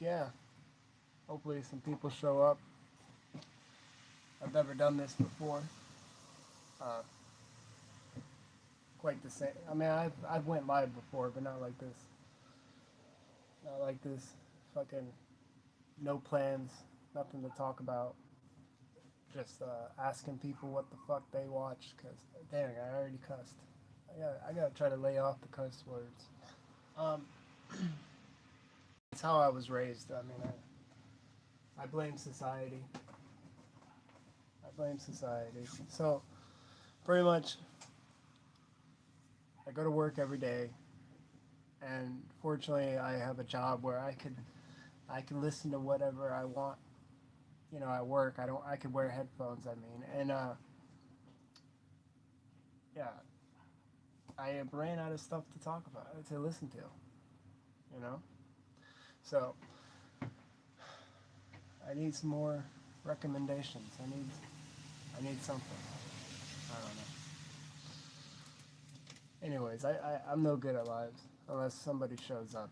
Yeah, hopefully some people show up. I've never done this before. Uh, quite the same. I mean, I've went live before, but not like this. Not like this. Fucking no plans, nothing to talk about. Just asking people what the fuck they watch. Cause dang, I already cussed. I gotta try to lay off the cuss words. Um, it's how I was raised. I mean, I blame society. I blame society. So pretty much, I go to work every day, and fortunately, I have a job where I can listen to whatever I want. You know, at work, I don't. I could wear headphones. I mean, and yeah, I ran out of stuff to talk about to listen to. You know, so I need some more recommendations. I need something. I don't know. Anyways, I'm no good at lives unless somebody shows up.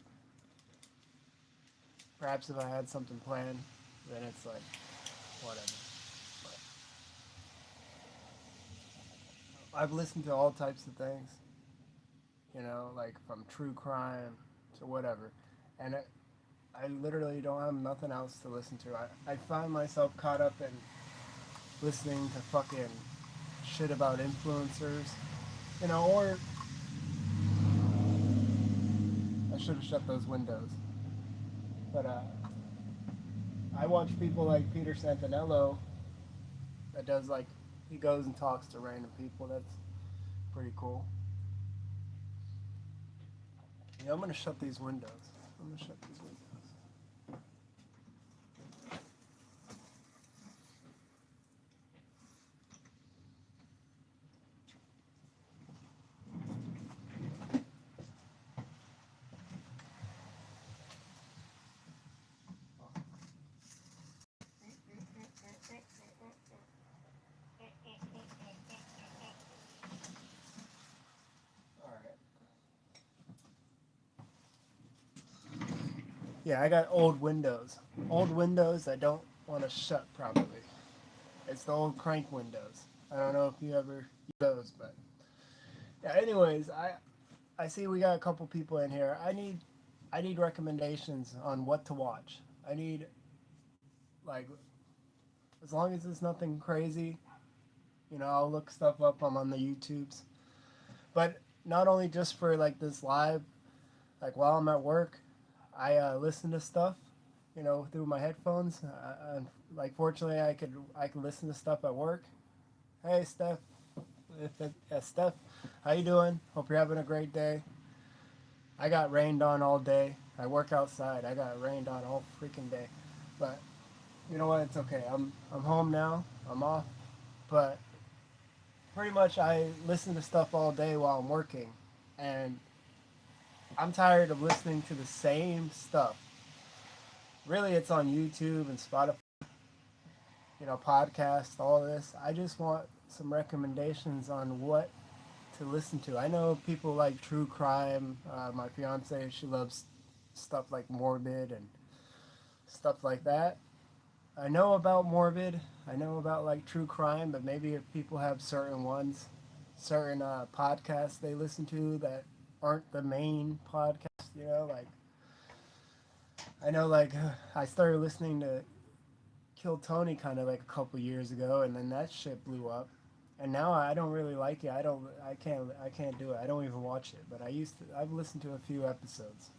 Perhaps if I had something planned, then it's like whatever. But I've listened to all types of things, you know, like from true crime to whatever, and I literally don't have nothing else to listen to. I find myself caught up in listening to fucking shit about influencers, you know, or I should have shut those windows. But I watch people like Peter Santanello that does like he goes and talks to random people. That's pretty cool. Yeah, I'm gonna shut these windows. I'm gonna shut these windows. All right. Yeah, I got old windows. Old windows I don't want to shut properly. It's the old crank windows. I don't know if you ever use those, but yeah. Anyways, I see we got a couple people in here. I need recommendations on what to watch. I need like as long as it's nothing crazy, you know, I'll look stuff up. I'm on the YouTubes, but not only just for like this live. Like while I'm at work, I listen to stuff, you know, through my headphones. Like fortunately, I can listen to stuff at work. Hey, Steph. Steph, how you doing? Hope you're having a great day. I got rained on all day. I work outside. I got rained on all freaking day. But you know what? It's okay. I'm home now. I'm off. But pretty much I listen to stuff all day while I'm working, and I'm tired of listening to the same stuff. Really, it's on YouTube and Spotify, you know, podcasts, all this. I just want some recommendations on what to listen to. I know people like true crime. My fiance, she loves stuff like Morbid and stuff like that. I know about Morbid. I know about like true crime, but maybe if people have certain ones, certain podcasts they listen to that aren't the main podcast, you know, like I know like I started listening to Kill Tony kind of like a couple years ago, and then that shit blew up. And now I don't really like it. I can't do it. I don't even watch it. But I used to. I've listened to a few episodes.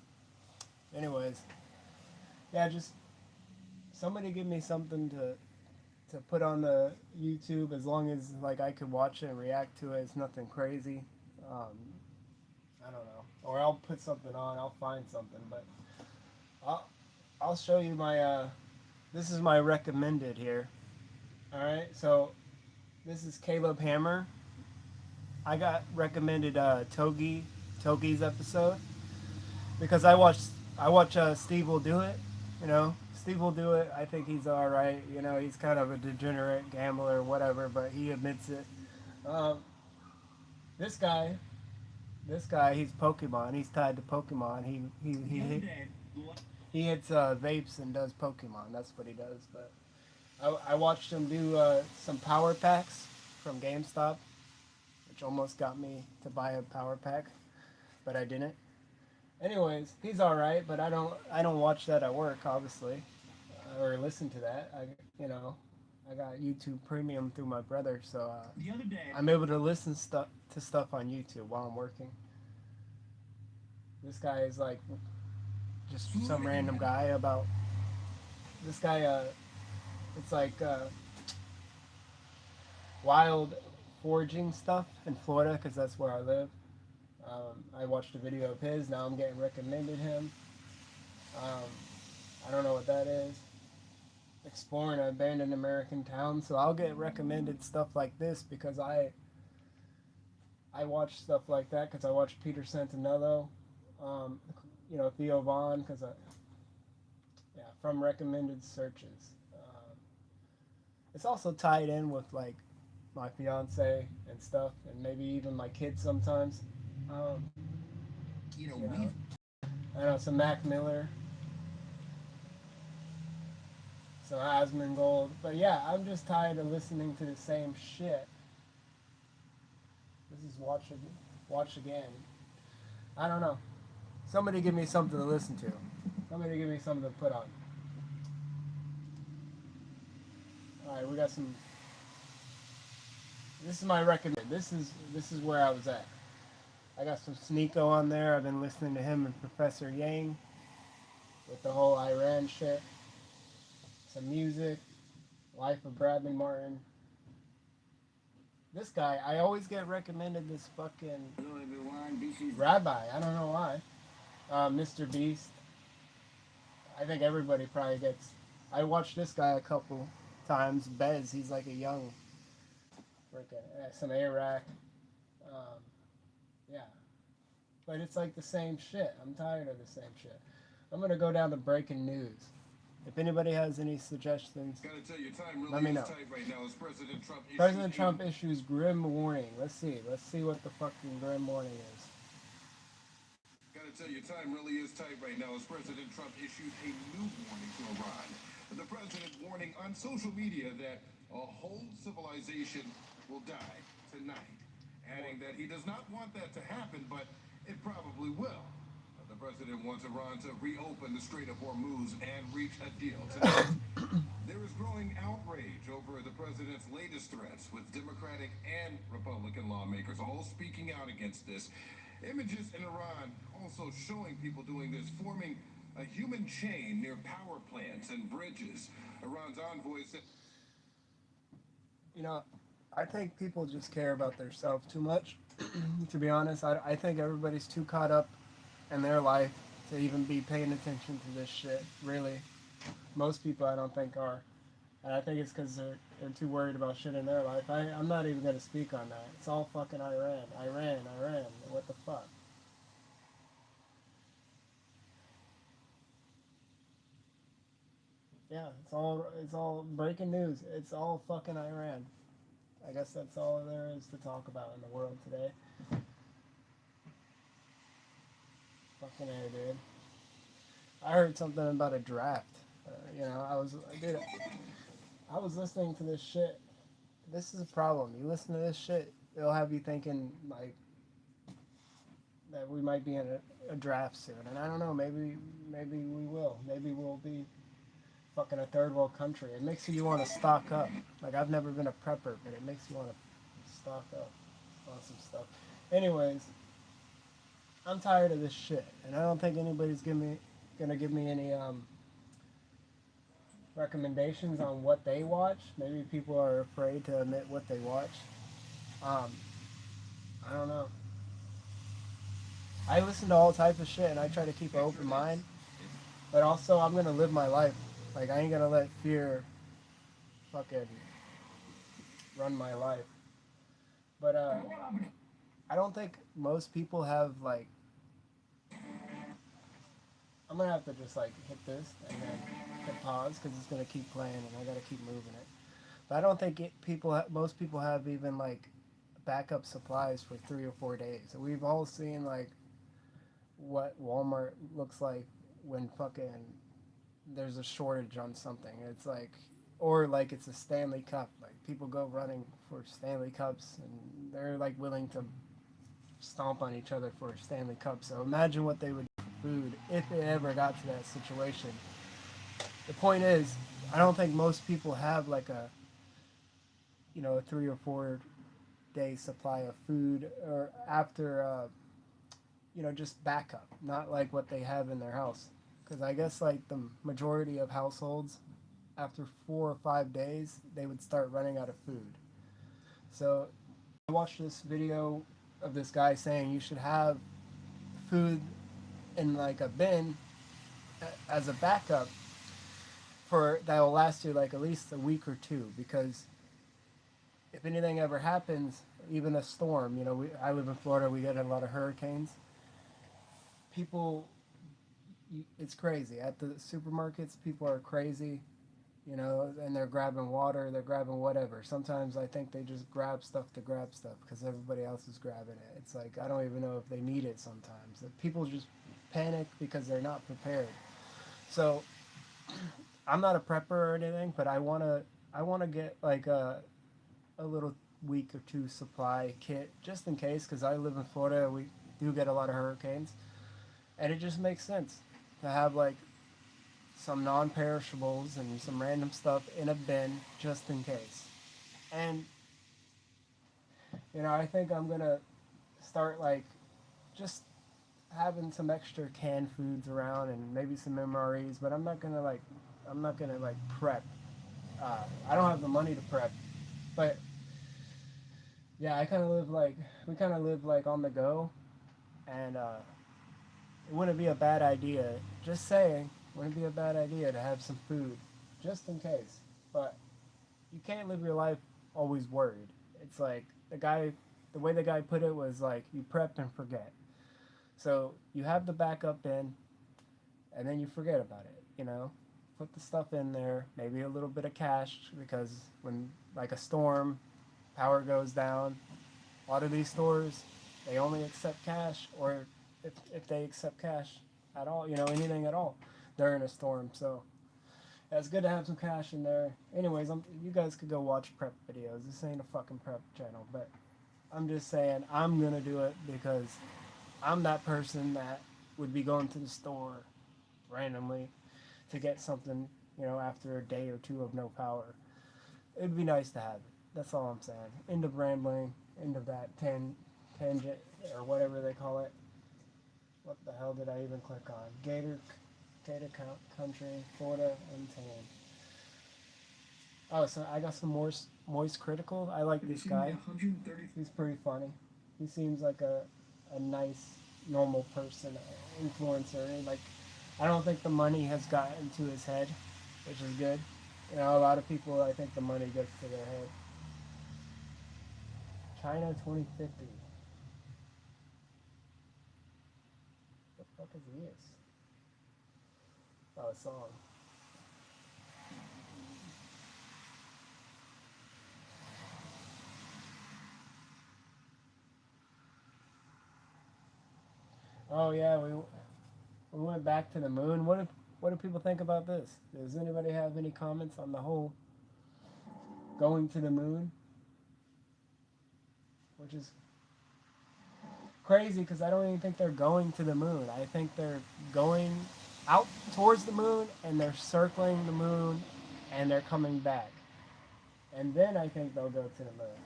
Anyways, yeah, just somebody give me something to put on the YouTube as long as like I could watch it and react to it. It's nothing crazy. Um, I don't know. Or I'll put something on. I'll find something. But I'll I'll show you my. This is my recommended here. All right. So this is Caleb Hammer. I got recommended Togi's episode because I watch Steve will do it. You know, Steve will do it. I think he's all right. You know, he's kind of a degenerate gambler, or whatever, but he admits it. Um, this guy, he's Pokemon. He's tied to Pokemon. He He hits vapes and does Pokemon. That's what he does. But I watched him do some power packs from GameStop, which almost got me to buy a power pack, but I didn't. Anyways, he's all right, but I don't watch that at work, obviously, or listen to that. I got YouTube Premium through my brother, so The other day, I'm able to listen to stuff on YouTube while I'm working. This guy is like just some random guy about this guy. It's like wild foraging stuff in Florida because that's where I live. I watched a video of his. Now I'm getting recommended him. Um, I don't know what that is. Exploring an abandoned American town. So I'll get recommended stuff like this because I watch stuff like that because I watch Peter Santinello, um, Theo Vaughn because yeah, from recommended searches. It's also tied in with like my fiance and stuff, and maybe even my kids sometimes. Um, you know, you know, we've I know some Mac Miller, some Asmongold, but yeah, I'm just tired of listening to the same shit. This is watch again. I don't know. Somebody give me something to listen to. Somebody give me something to put on. All right, we got some. This is my recommend. This is where I was at. I got some Sneeko on there. I've been listening to him and Professor Yang with the whole Iran shit. Some music, Life of Bradley Martin. This guy, I always get recommended this fucking hello everyone. This is rabbi. I don't know why. Mr. Beast. I think everybody probably gets. I watched this guy a couple times. Bez, he's like a young, freaking some Iraq. Um, yeah, but it's like the same shit. I'm tired of the same shit. I'm gonna go down to breaking news. If anybody has any suggestions, Gotta tell you, time really let me is know. tight right now as President Trump issues President Trump issues grim warning. Let's see what the fucking grim warning is. Gotta tell you, time really is tight right now as President Trump issued a new warning to Iran. The president warning on social media that a whole civilization will die tonight, adding that he does not want that to happen, but it probably will. The president wants Iran to reopen the Strait of Hormuz and reach a deal tonight. There is growing outrage over the president's latest threats, with Democratic and Republican lawmakers all speaking out against this. Images in Iran also showing people doing this, forming a human chain near power plants and bridges. Iran's envoy said, You know, I think people just care about themselves too much. To be honest, I think everybody's too caught up in their life to even be paying attention to this shit. Really, most people I don't think are, and I think it's because they're too worried about shit in their life. I'm not even gonna speak on that. It's all fucking Iran. What the fuck? Yeah, it's all breaking news. It's all fucking Iran. I guess that's all there is to talk about in the world today. Fucking A, dude. I heard something about a draft. Dude, I was listening to this shit. This is a problem. You listen to this shit, it'll have you thinking like that we might be in a draft soon. And I don't know. Maybe we will. Maybe we'll be fucking a third world country. It makes you want to stock up. Like I've never been a prepper, but it makes you want to stock up on some stuff. Anyways, I'm tired of this shit, and I don't think anybody's gonna give me any recommendations on what they watch. Maybe people are afraid to admit what they watch. Um, I don't know. I listen to all type of shit, and I try to keep an open mind. But also, I'm gonna live my life. Like I ain't gonna let fear fucking run my life. But I don't think most people have like. I'm gonna have to just like hit this and then hit pause because it's gonna keep playing and I gotta keep moving it. But I don't think most people have even like backup supplies for 3 or 4 days. And we've all seen like what Walmart looks like when fucking there's a shortage on something. It's like, or like it's a Stanley Cup. Like people go running for Stanley Cups, and they're like willing to stomp on each other for a Stanley Cup. So imagine what they would do for food if it ever got to that situation. The point is, I don't think most people have like a, a 3 or 4 day supply of food, or after just backup, not like what they have in their house. Because I guess like the majority of households, after 4 or 5 days, they would start running out of food. So I watched this video of this guy saying you should have food in like a bin as a backup for that will last you like at least a week or two, because if anything ever happens, even a storm, I live in Florida, we get a lot of hurricanes. People, it's crazy. At the supermarkets, people are crazy, and they're grabbing water, they're grabbing whatever. Sometimes I think they just grab stuff to grab stuff because everybody else is grabbing it. It's like, I don't even know if they need it sometimes. People just panic because they're not prepared. So, I'm not a prepper or anything, but I wanna get like a little week or two supply kit just in case, because I live in Florida. We do get a lot of hurricanes, and it just makes sense to have like some non-perishables and some random stuff in a bin just in case. And I think I'm gonna start like just having some extra canned foods around and maybe some MREs, but I'm not gonna prep. I don't have the money to prep, but yeah, I kind of live like we kind of live like on the go, and it wouldn't be a bad idea. Just saying, wouldn't be a bad idea to have some food, just in case. But you can't live your life always worried. It's like the way the guy put it was like you prep and forget. So you have the backup in, and then you forget about it. Put the stuff in there, maybe a little bit of cash, because when like a storm, power goes down, a lot of these stores, they only accept cash, or if they accept cash at all, anything at all during a storm. So yeah, it's good to have some cash in there. Anyways, you guys could go watch prep videos. This ain't a fucking prep channel, but I'm just saying I'm gonna do it because I'm that person that would be going to the store randomly to get something, after a day or two of no power. It'd be nice to have it. That's all I'm saying. End of rambling. End of that tangent, or whatever they call it. What the hell did I even click on? Gator Country, Florida, and tan. Oh, so I got some moist critical. I like this guy. He's pretty funny. He seems like a nice, normal person, influencer. Like, I don't think the money has gotten to his head, which is good. A lot of people, I think the money gets to their head. China 2050. What the fuck is this? Oh, a song. Oh yeah, we went back to the moon. What do people think about this? Does anybody have any comments on the whole going to the moon? Which is crazy because I don't even think they're going to the moon. I think they're going out towards the moon, and they're circling the moon, and they're coming back. And then I think they'll go to the moon.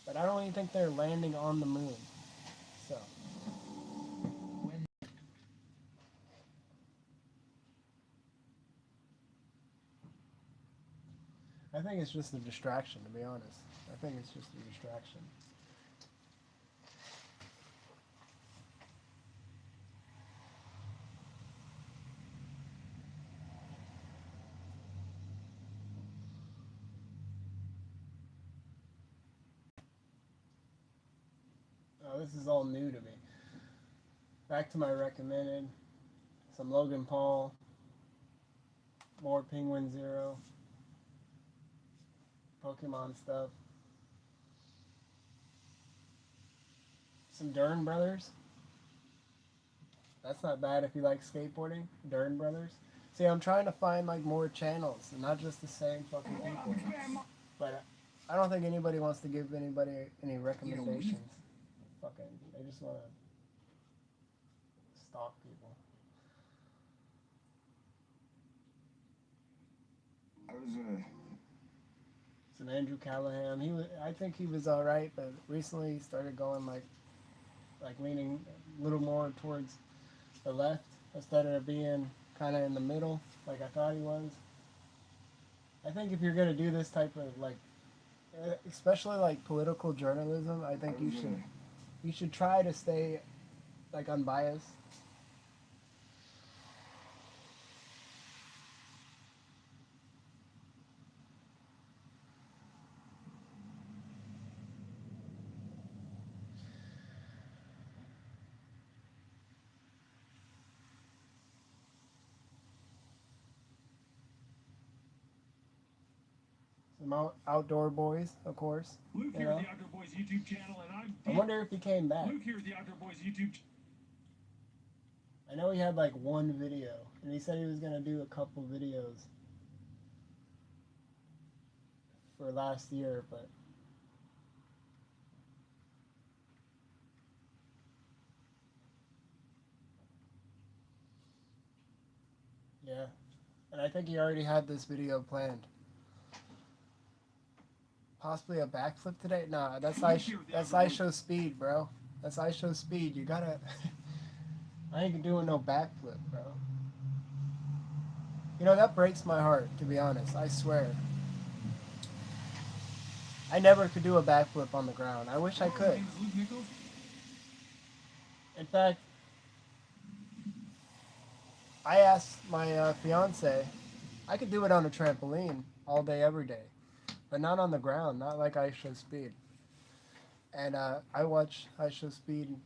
But I don't even think they're landing on the moon. So. I think it's just a distraction, to be honest. I think it's just a distraction. Oh, this is all new to me. Back to my recommended. Some Logan Paul. More Penguin Zero. Pokemon stuff. Some Dern Brothers. That's not bad if you like skateboarding. Dern Brothers. See, I'm trying to find like more channels and not just the same fucking people. But I don't think anybody wants to give anybody any recommendations. Fucking, they just want to stalk people. I was It's an Andrew Callahan. I think he was all right, but recently he started going like leaning a little more towards the left instead of being kind of in the middle, like I thought he was. I think if you're gonna do this type of like, especially like political journalism, I think you should try to stay like unbiased. Some outdoor boys, of course. Luke You here know? at the Outdoor Boys YouTube channel, and I'm I wonder if he came back. Luke here at the Outdoor Boys YouTube. I know he had like one video, and he said he was gonna do a couple videos for last year, but yeah. And I think he already had this video planned. Possibly a backflip today? Nah, that's iShow Speed, bro. That's iShow Speed. You gotta. I ain't doing no backflip, bro. You know, that breaks my heart, to be honest. I swear. I never could do a backflip on the ground. I wish I could. My name is Luke Nichols. In fact, I asked my fiance, I could do it on a trampoline all day, every day, but not on the ground, not like iShow Speed. And I watch iShow Speed,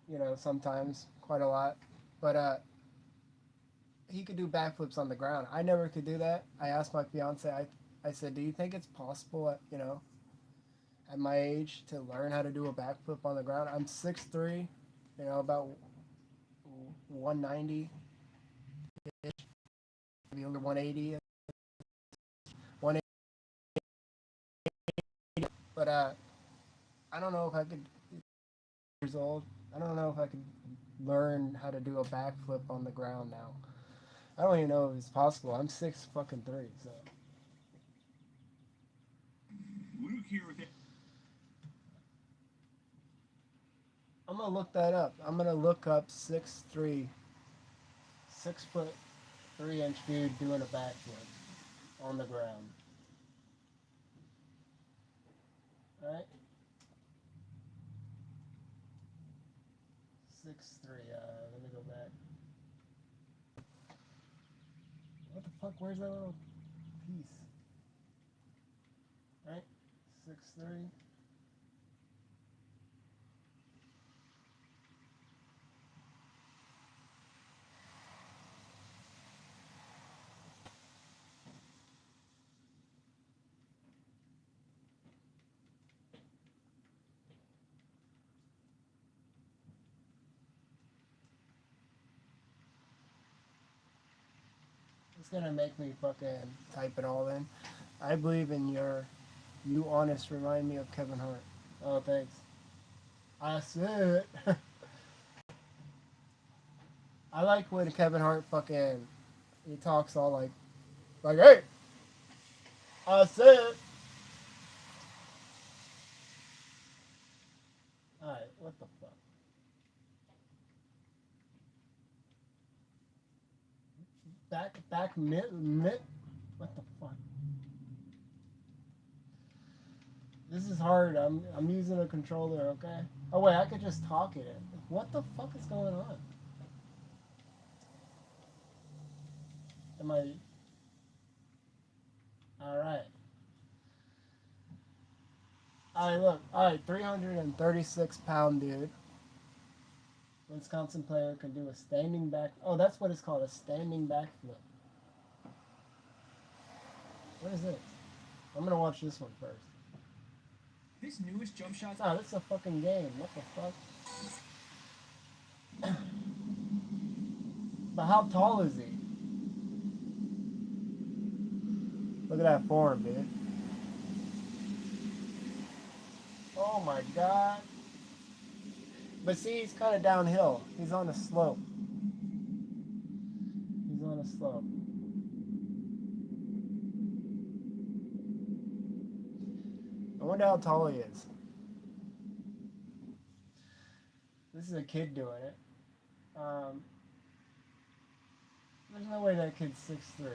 you know, sometimes, quite a lot, but he could do backflips on the ground. I never could do that. I asked my fiance, I said, do you think it's possible, you know, at my age to learn how to do a backflip on the ground? I'm 6'3", you know, about 190 ish, maybe under 180. 180. But I don't know if I could, years old, I don't know if I could learn how to do a backflip on the ground now. I don't even know if it's possible. I'm 6'3", so. Luke here with the I'm gonna look that up. I'm gonna look up 6'3", 6'3" dude doing a backflip on the ground. Right? 6'3". Let me go back. What the fuck? Where's that little piece? Right? 6'3". It's gonna make me fucking type it all in. I believe in you honest remind me of Kevin Hart. Oh, thanks. I said I like when Kevin Hart fucking, he talks all like, hey, I said. Alright, what the fuck? Back mid, what the fuck? This is hard. I'm using a controller, okay? Oh wait, I could just talk it in. What the fuck is going on? Am I? Alright. Alright, look. Alright, 336-pound dude. Wisconsin player can do a standing back. Oh, that's what it's called, a standing backflip. What is this? I'm gonna watch this one first. this newest jump shots. Oh, this is a fucking game. What the fuck? But how tall is he? Look at that form, dude. Oh my god. But see, he's kind of downhill. He's on a slope. He's on a slope. I wonder how tall he is. This is a kid doing it. There's no way that kid's 6'3".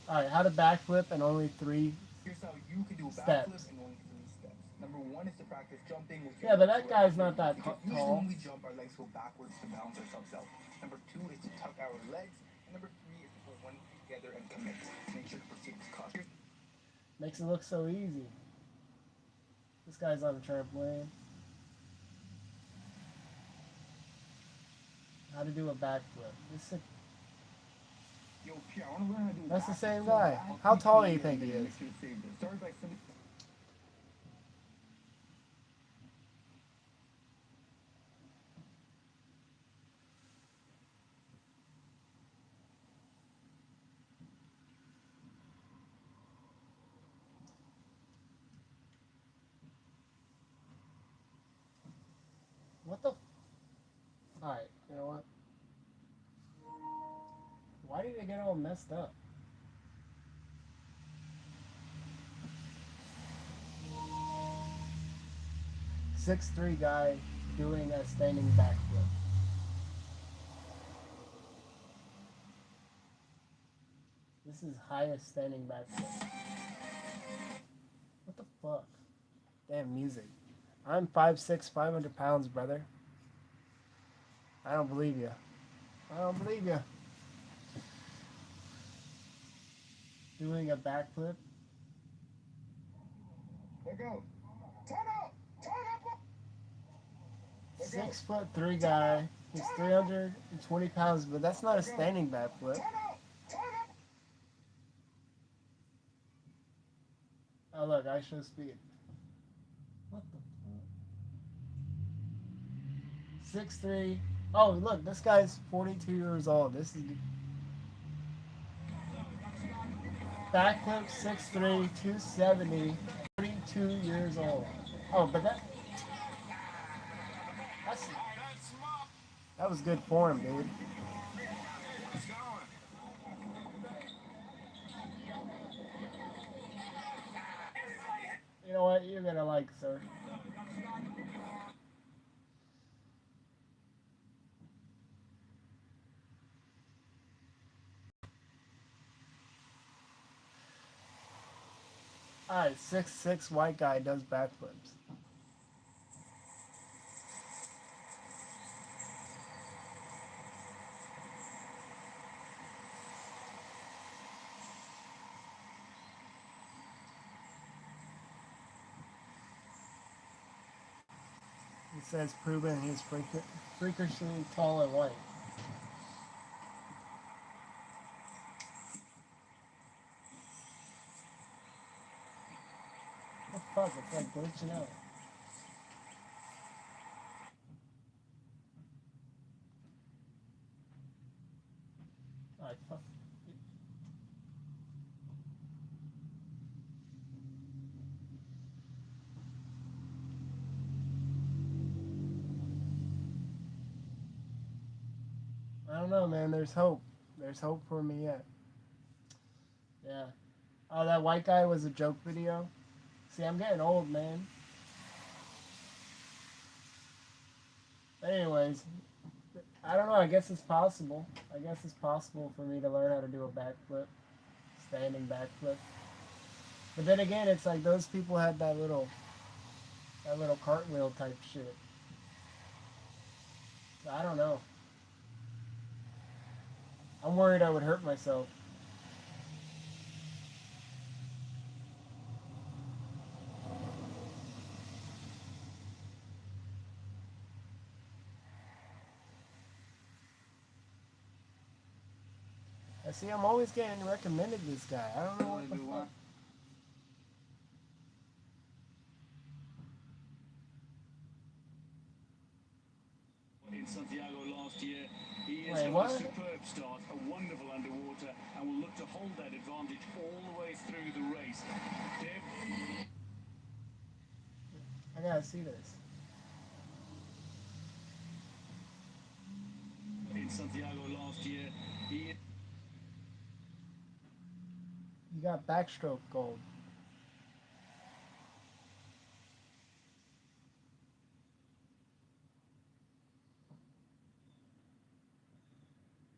Alright, how to backflip and only 3 Here's how you can do a steps. backflip in only 3 steps. Number 1 is to practice jumping with Yeah, but that guy's not that Because tall. usually when we jump, our legs go backwards to balance ourselves out. Number 2 is to tuck our legs. And number 3 is to put one foot together and commit. Make sure to proceed with caution. Makes it look so easy. This guy's on a trampoline. How to do a backflip. This is Yo, Pierre, I want to learn how to do a That's the backflip same so guy. bad. How tall do you think he is? Make sure to save this. Started by somebody. what the? Alright, you know what? Why did they get all messed up? Six-three guy doing a standing backflip. This is highest standing backflip. What the fuck? Damn music. I'm 5'6", 500 pounds, brother. I don't believe you. I don't believe you. Doing a backflip. Let go. Turn up. Turn up. Let go. 6'3" guy. He's 320 pounds, but that's not a standing backflip. Turn up. Turn up. Oh look, I show speed. What the fuck? 6'3". Oh look, this guy's 42 years old. This is backflip 6'3", 270, 42 years old. Oh, but that was good form, dude. You know what? You're gonna like, sir. Alright, 6'6" white guy does backflips. It says proven he's freakishly tall and white. What the fuck? It's like glitching out. Alright, fuck. I don't know, man. There's hope. There's hope for me yet. Yeah. Oh, that white guy was a joke video? See, I'm getting old, man. But anyways, I don't know. I guess it's possible. I guess it's possible for me to learn how to do a backflip. Standing backflip. But then again, it's like those people had that little cartwheel type shit. So I don't know. I'm worried I would hurt myself. I see I'm always getting recommended this guy. I don't know what the fuck. In Santiago last year, he is Wait, having what? a superb start, a wonderful underwater, and will look to hold that advantage all the way through the race. Deb, I gotta see this. in Santiago last year, he You got backstroke gold.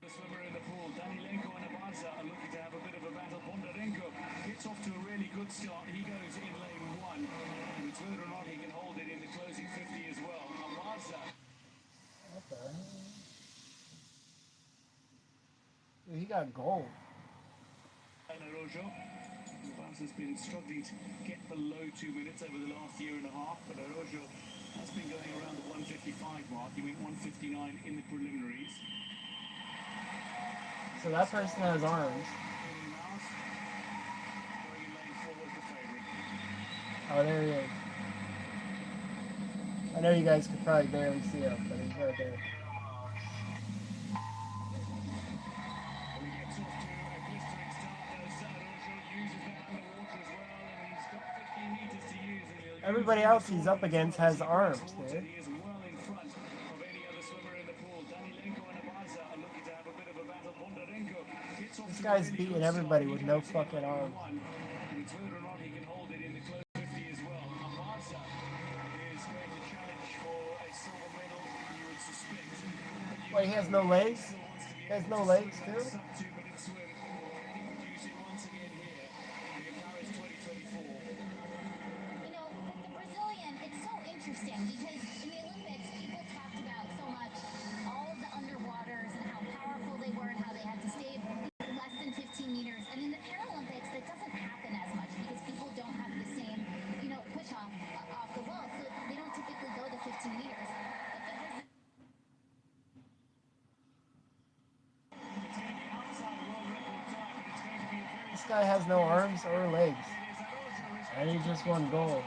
the swimmer in the pool. Danilenko and Abarza are looking to have a bit of a battle. Bondarenko gets off to a really good start. He goes in lane 1. And it's whether or not he can hold it in the closing 50 as well. Abarza. What the hell? Dude, he got gold. And Araujo. Abarza's been struggling to get below 2 minutes over the last year and a half, but Araujo has been going around the 155 mark. He went 159 in the preliminaries. So that person has arms. Going in lane 4 was the favourite. Oh, there he is. I know you guys could probably barely see him, but he's right there. Well, he gets off to a blistering start, though. Araujo uses that underwater as well, and he's got 15 metres to use. And he'll Everybody use else he's up against has arms, water. dude. He is well in front of any other swimmer in the pool. Danilenko and Abarza are looking to have a bit of a battle. Bondarenko gets off This to a guy's really beating good everybody start. with He no goes in fucking lane arms. 1, and it's whether or not he can hold it in the close 50 as well. Abarza is going to challenge for a silver medal, you would suspect. But you Wait, he has no legs? still wants to be He has able no to legs, swim too? that sub-2-minute swim. Can he produce it once again here in Paris 2024? You know, with the Brazilian, it's so interesting because in the Olympics, people talked about so much all of the underwaters and how powerful they were and how they had to stay less than 15 meters. And in the Paralympics, that doesn't happen as much because people don't have the same, push off the wall, so they don't typically go the 15 meters. This guy has no arms or legs. And he just won gold.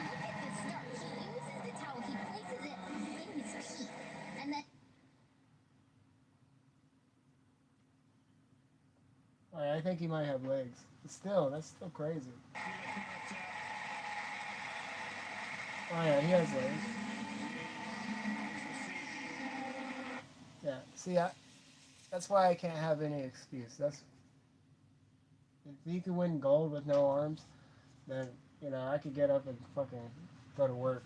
Look at this start. He uses the towel, he places it in his teeth, and then Alright, I think he might have legs. But still, that's still crazy. Oh yeah, he has legs. Yeah, see, that's why I can't have any excuse. If he could win gold with no arms, then, I could get up and fucking go to work.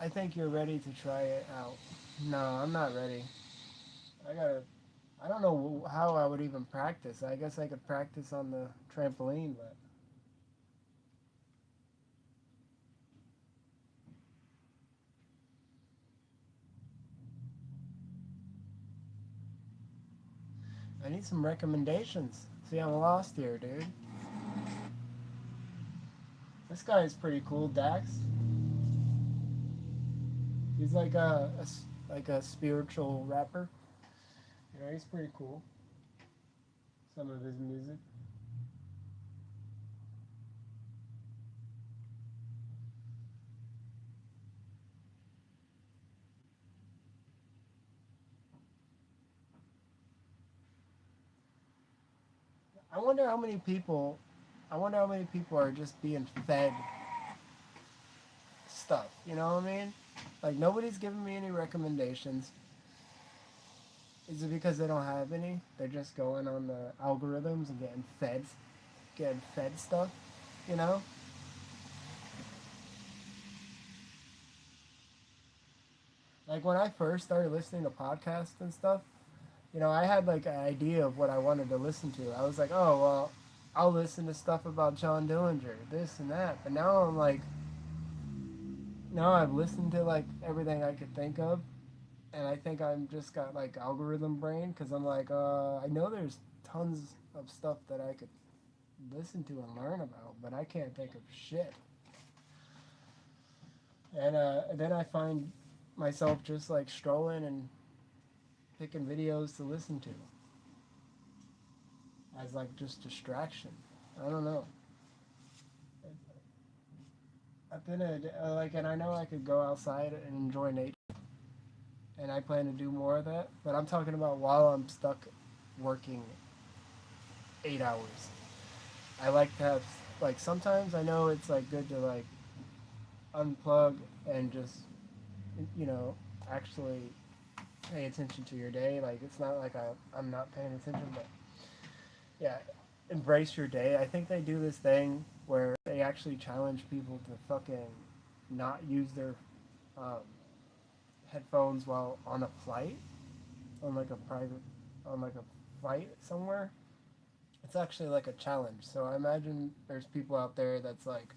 I think you're ready to try it out. No, I'm not ready. I don't know how I would even practice. I guess I could practice on the trampoline, but I need some recommendations. See, I'm lost here, dude. This guy is pretty cool, Dax. He's like a spiritual rapper. He's pretty cool. Some of his music. I wonder how many people are just being fed stuff. You know what I mean? Like, nobody's giving me any recommendations. Is it because they don't have any? They're just going on the algorithms and getting fed stuff, Like, when I first started listening to podcasts and stuff, you know, I had like an idea of what I wanted to listen to. I was like, oh well, I'll listen to stuff about John Dillinger, this and that. But now I'm like, now I've listened to like everything I could think of, and I think I'm just got like algorithm brain because I'm like, I know there's tons of stuff that I could listen to and learn about, but I can't think of shit. And then I find myself just like strolling and picking videos to listen to as like just distraction. I don't know. I've been like, and I know I could go outside and enjoy nature, and I plan to do more of that. But I'm talking about while I'm stuck working 8 hours. I like to have like sometimes I know it's like good to like unplug and just you know actually pay attention to your day. Like it's not like I'm not paying attention, but yeah, embrace your day. I think they do this thing where they actually challenge people to fucking not use their um, headphones while on a flight, on like a private, on like a flight somewhere. It's actually like a challenge. So I imagine there's people out there that's like,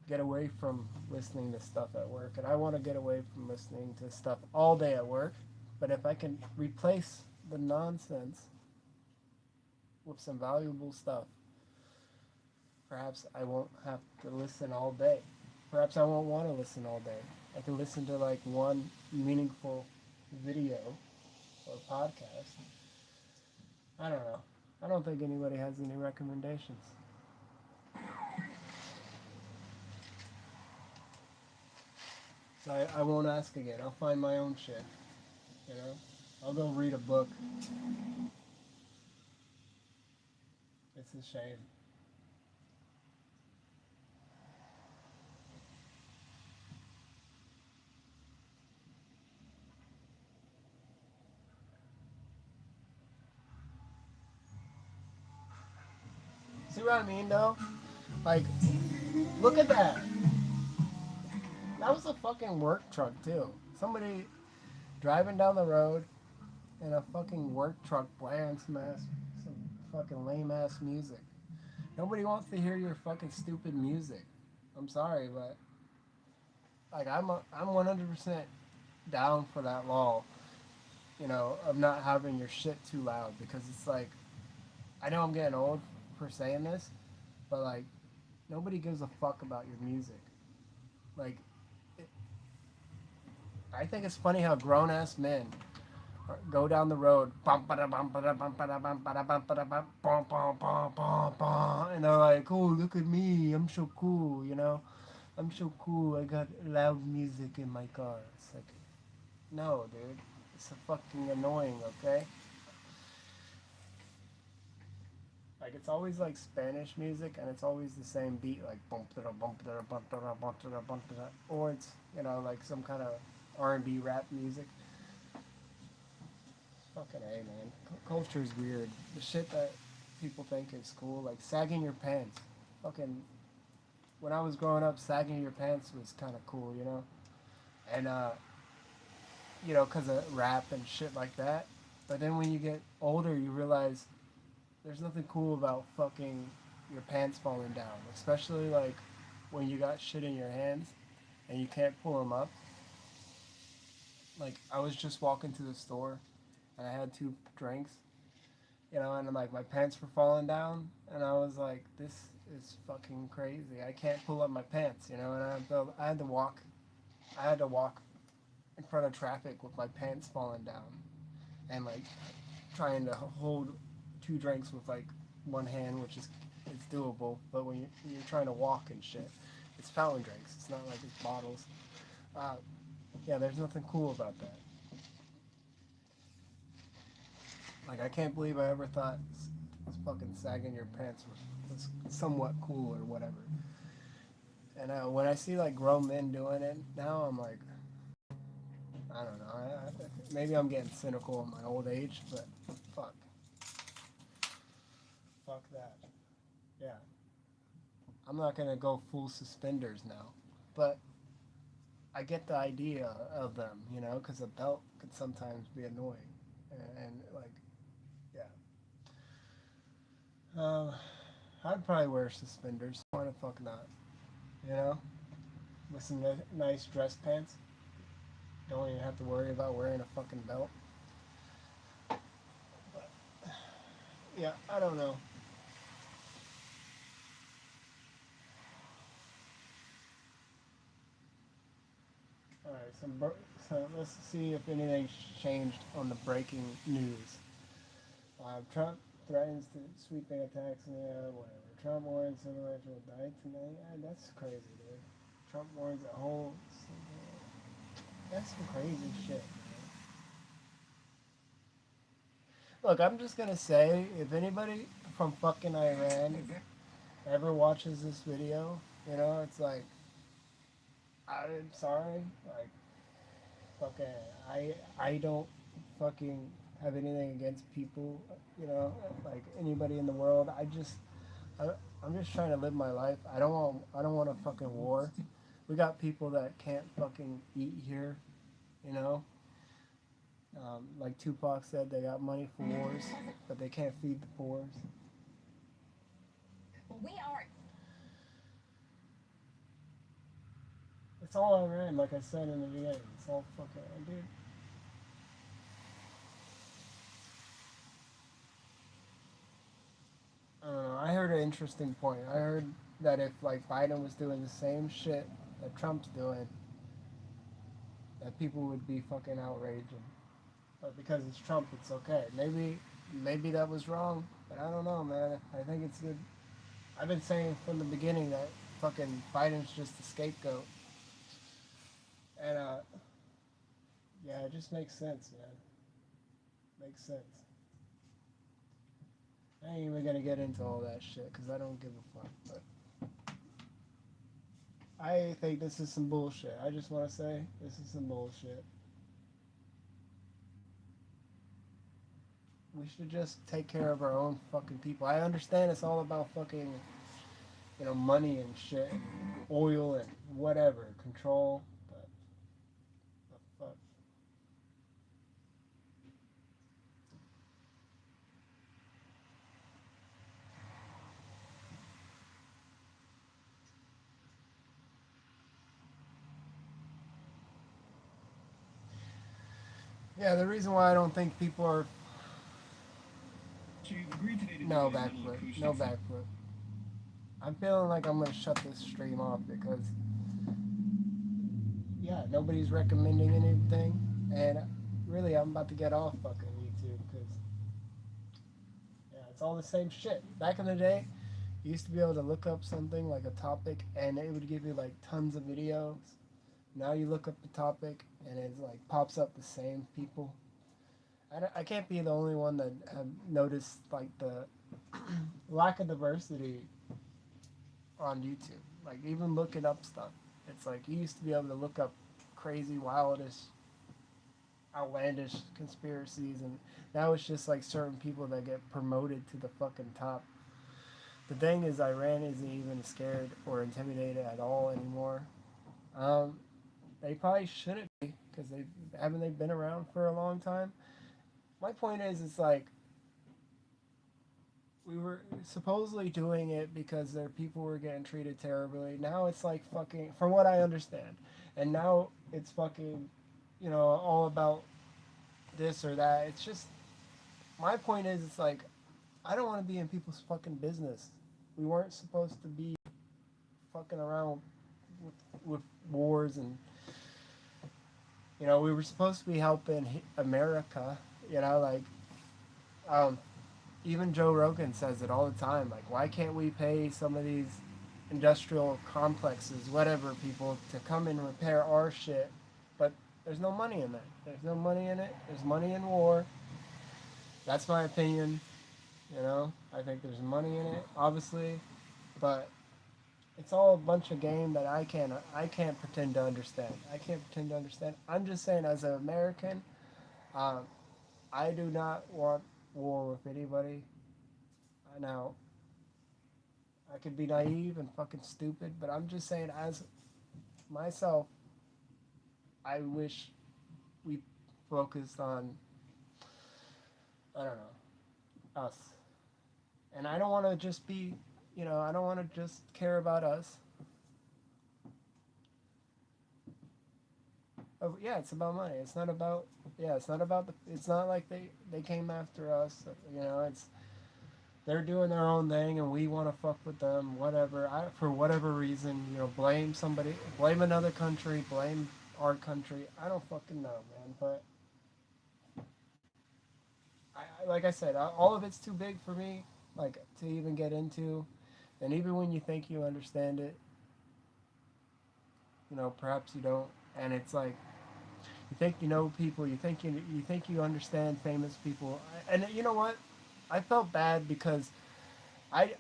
get away from listening to stuff at work. And I want to get away from listening to stuff all day at work. But if I can replace the nonsense with some valuable stuff, perhaps I won't have to listen all day. Perhaps I won't want to listen all day. I can listen to like one meaningful video or podcast. I don't know. I don't think anybody has any recommendations. So I won't ask again. I'll find my own shit. You know? I'll go read a book. It's a shame. See what I mean though? Like, look at that. That was a fucking work truck too. Somebody driving down the road in a fucking work truck playing some fucking lame ass music. Nobody wants to hear your fucking stupid music. I'm sorry, but like I'm 100% down for that law. You know, of not having your shit too loud because it's like I know I'm getting old for saying this, but like nobody gives a fuck about your music. Like I think it's funny how grown ass men go down the road, and they're like, "Oh, look at me! I'm so cool," you know. I'm so cool. I got loud music in my car. It's like, no, dude. It's a fucking annoying. Okay. Like it's always like Spanish music, and it's always the same beat, like bump da bump da bump da bump da bump da, or it's like some kind of R&B rap music. Fucking A, man. Culture is weird. The shit that people think is cool, like sagging your pants. Fucking, when I was growing up, sagging your pants was kind of cool, you know? And, because of rap and shit like that. But then when you get older, you realize there's nothing cool about fucking your pants falling down. Especially, like, when you got shit in your hands and you can't pull them up. Like, I was just walking to the store and I had 2 drinks, and like my pants were falling down, and I was like, this is fucking crazy. I can't pull up my pants, and I had to walk in front of traffic with my pants falling down, and like trying to hold 2 drinks with like one hand, which is it's doable, but when you're trying to walk and shit, it's fountain drinks. It's not like it's bottles. Yeah, there's nothing cool about that. Like, I can't believe I ever thought fucking sagging your pants was somewhat cool or whatever. And when I see, like, grown men doing it, now I'm like, I don't know. Maybe I'm getting cynical in my old age, but fuck. Fuck that. Yeah. I'm not going to go full suspenders now. But I get the idea of them, because a belt could sometimes be annoying. and like, yeah. I'd probably wear suspenders. Why the fuck not? You know, with some nice dress pants. Don't even have to worry about wearing a fucking belt. But, yeah, I don't know. All right, so let's see if anything's changed on the breaking news. Trump threatens to sweeping attacks in whatever. Trump warns civilization will die tonight. That's crazy, dude. Trump warns a whole. That's some crazy shit, man. Look, I'm just gonna say, if anybody from fucking Iran ever watches this video, you know, it's like, I'm sorry, like, fucking, I don't fucking have anything against people, you know, like anybody in the world. I'm just trying to live my life. I don't want a fucking war. We got people that can't fucking eat here, you know. Like Tupac said, they got money for wars, but they can't feed the poor. We are. It's all Iran, like I said in the beginning. It's all fucking, dude. I don't know. I heard an interesting point. I heard that if like Biden was doing the same shit that Trump's doing, that people would be fucking outraging. But because it's Trump, it's okay. Maybe that was wrong, but I don't know, man. I think it's good. I've been saying from the beginning that fucking Biden's just a scapegoat, and yeah, it just makes sense, man. Makes sense. I ain't even gonna get into all that shit because I don't give a fuck. But I think this is some bullshit. I just want to say this is some bullshit. We should just take care of our own fucking people. I understand it's all about fucking, you know, money and shit, and oil and whatever, control, but the fuck. Yeah, the reason why I don't think people are So you've agreed today to no do this little backflip, acoustic no backflip. I'm feeling like I'm gonna shut this stream off because yeah, nobody's recommending anything, and really I'm about to get off fucking YouTube because yeah, it's all the same shit. Back in the day, you used to be able to look up something like a topic, and it would give you like tons of videos. Now you look up the topic, and it like pops up the same people. I can't be the only one that have noticed like the lack of diversity on YouTube. Like even looking up stuff, it's like you used to be able to look up crazy, outlandish conspiracies, and now it's just like certain people that get promoted to the fucking top. The thing is, Iran isn't even scared or intimidated at all anymore. They probably shouldn't be because they been around for a long time. My point is, it's like we were supposedly doing it because their people were getting treated terribly. Now it's like fucking, from what I understand, and now it's fucking, you know, all about this or that. It's just my point is, it's like I don't want to be in people's fucking business. We weren't supposed to be fucking around with wars, and you know, we were supposed to be helping America. You know, like even Joe Rogan says it all the time. Like, why can't we pay some of these industrial complexes, whatever, people to come and repair our shit? But there's no money in that. There's no money in it. There's money in war. That's my opinion. You know, I think there's money in it, obviously, but it's all a bunch of game that I can't pretend to understand. I can't pretend to understand. I'm just saying, as an American, I do not want war with anybody. Now, I could be naive and fucking stupid, but I'm just saying, as myself, I wish we focused on I don't know, us. And I don't want to just be, I don't want to just care about us. Oh, yeah, it's about money. It's not about, yeah, it's not about it's not like they came after us. It's they're doing their own thing and we want to fuck with them, whatever. For whatever reason, blame somebody, blame another country, blame our country. I don't fucking know, man. But like I said, all of it's too big for me, like to even get into. And even when you think you understand it, perhaps you don't. And it's like you think you know people, you think you understand famous people, and you know what? I felt bad because I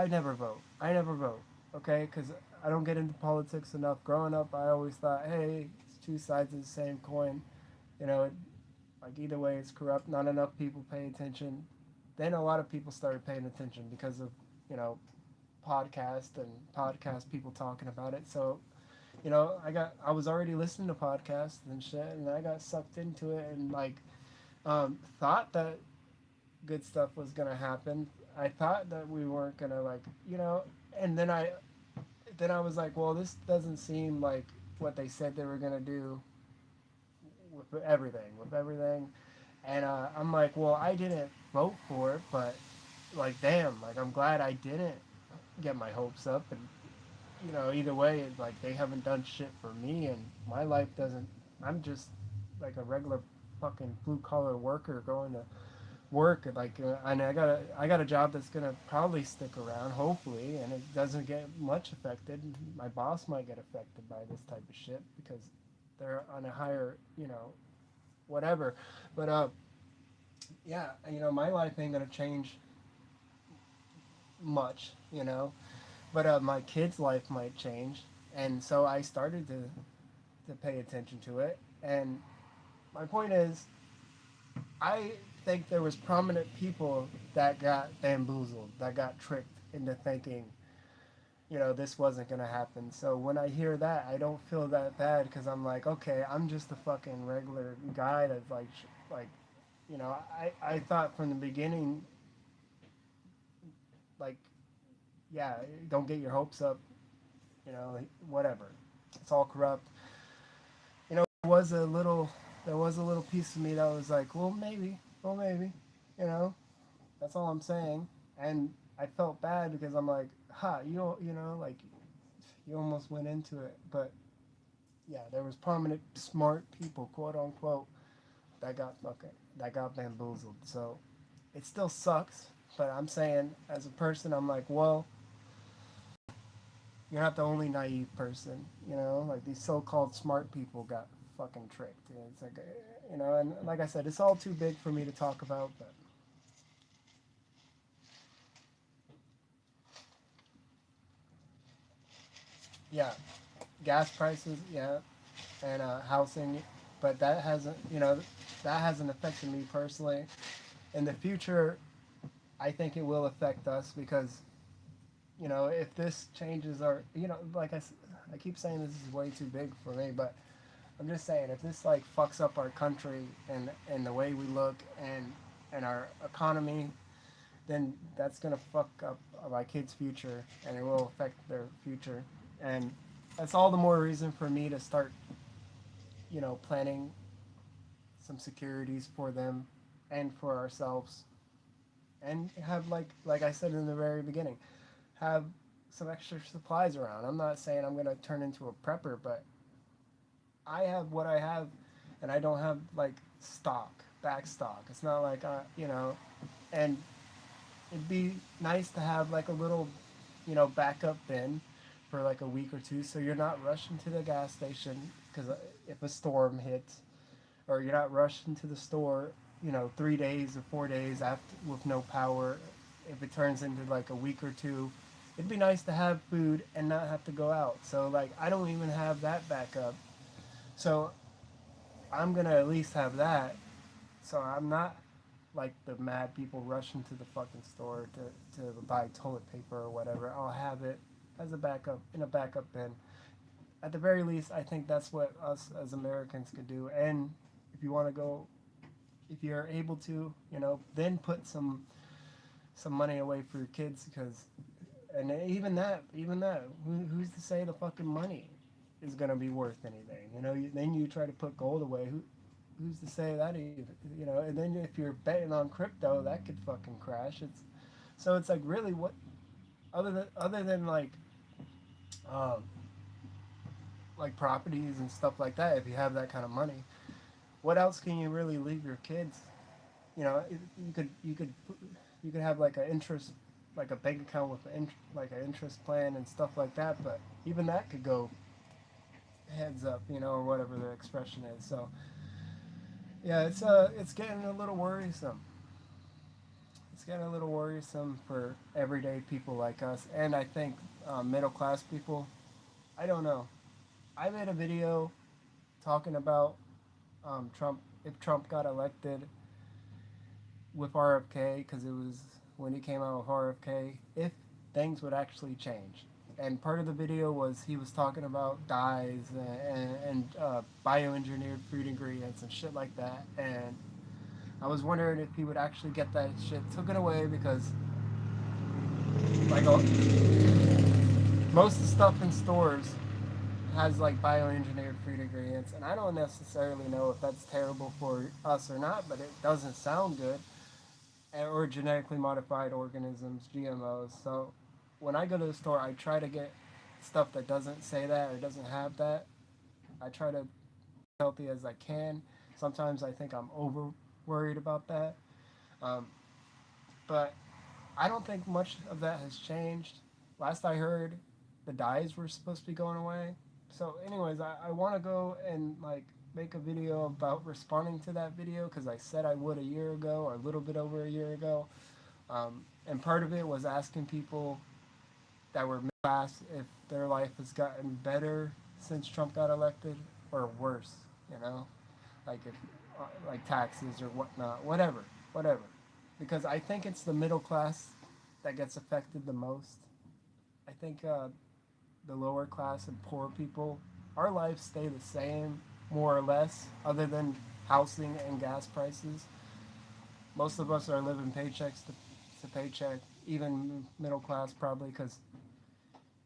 never vote. I never vote. Okay, because I don't get into politics enough. Growing up, I always thought, hey, it's two sides of the same coin. You know, it, like either way, it's corrupt. Not enough people pay attention. Then a lot of people started paying attention because of you know podcast people talking about it. So I was already listening to podcasts and shit, and I got sucked into it and like thought that good stuff was gonna happen. I thought that we weren't gonna and then I was like, well, this doesn't seem like what they said they were gonna do with everything, and I'm like, well, I didn't vote for it, but like, damn, like I'm glad I didn't get my hopes up, and either way, like they haven't done shit for me, and my life doesn't. I'm just like a regular fucking blue collar worker going to work and I got a job that's gonna probably stick around, hopefully, and it doesn't get much affected. My boss might get affected by this type of shit because they're on a higher, whatever. But yeah, my life ain't gonna change much, but my kid's life might change, and so I started to pay attention to it. And my point is, I think there was prominent people that got bamboozled, that got tricked into thinking, this wasn't gonna happen. So when I hear that, I don't feel that bad because I'm like, okay, I'm just a fucking regular guy that's like, I thought from the beginning, like, yeah, don't get your hopes up, whatever. It's all corrupt. There was a little piece of me that was like, well, maybe, you know. That's all I'm saying. And I felt bad because I'm like, like you almost went into it. But yeah, there was prominent, smart people, quote unquote, that got bamboozled. So it still sucks. But I'm saying, as a person, I'm like, well, you're not the only naive person. Like these so-called smart people got fucking tricked. And it's like, and like I said, it's all too big for me to talk about. But yeah, gas prices, yeah, and housing, but that hasn't affected me personally. In the future, I think it will affect us because if this changes our, I keep saying this is way too big for me, but I'm just saying if this like fucks up our country and the way we look and our economy, then that's gonna fuck up my kids' future and it will affect their future, and that's all the more reason for me to start planning some securities for them and for ourselves, and have like I said in the very beginning, have some extra supplies around. I'm not saying I'm gonna turn into a prepper, but I have what I have, and I don't have like back stock. It's not like and it'd be nice to have like a little, backup bin for like a week or two, so you're not rushing to the gas station because if a storm hits, or you're not rushing to the store, 3 days or 4 days after with no power. If it turns into like a week or two, it'd be nice to have food and not have to go out. So like I don't even have that backup. So I'm gonna at least have that. So I'm not like the mad people rushing to the fucking store to buy toilet paper or whatever. I'll have it as a backup in a backup bin. At the very least, I think that's what us as Americans could do. And if you want to go if you're able to, then put some money away for your kids, because, and even that, who's to say the fucking money is gonna be worth anything? Then you try to put gold away. Who's to say that even? And then if you're betting on crypto, that could fucking crash. It's like, really, what, other than um, like properties and stuff like that, if you have that kind of money, what else can you really leave your kids? You could have like an interest, like a bank account with like an interest plan and stuff like that, but even that could go heads up, or whatever the expression is. So yeah, it's getting a little worrisome. It's getting a little worrisome for everyday people like us, and I think middle class people. I don't know. I made a video talking about Trump, if Trump got elected with RFK, because it was when he came out with RFK, if things would actually change. And part of the video was he was talking about dyes and bioengineered food ingredients and shit like that. And I was wondering if he would actually get that shit taken away, because like most of the stuff in stores has like bioengineered food ingredients, and I don't necessarily know if that's terrible for us or not, but it doesn't sound good. Or genetically modified organisms, GMOs. So when I go to the store, I try to get stuff that doesn't say that or doesn't have that. I try to be healthy as I can. Sometimes I think I'm over worried about that. Um, but I don't think much of that has changed. Last I heard, the dyes were supposed to be going away. So anyways, I want to go and like make a video about responding to that video, because I said I would a year ago, or a little bit over a year ago. And part of it was asking people that were middle class if their life has gotten better since Trump got elected, or worse, like if like taxes or whatnot, whatever. Because I think it's the middle class that gets affected the most. I think the lower class and poor people, our lives stay the same, more or less, other than housing and gas prices. Most of us are living paychecks to paycheck, even middle class probably, because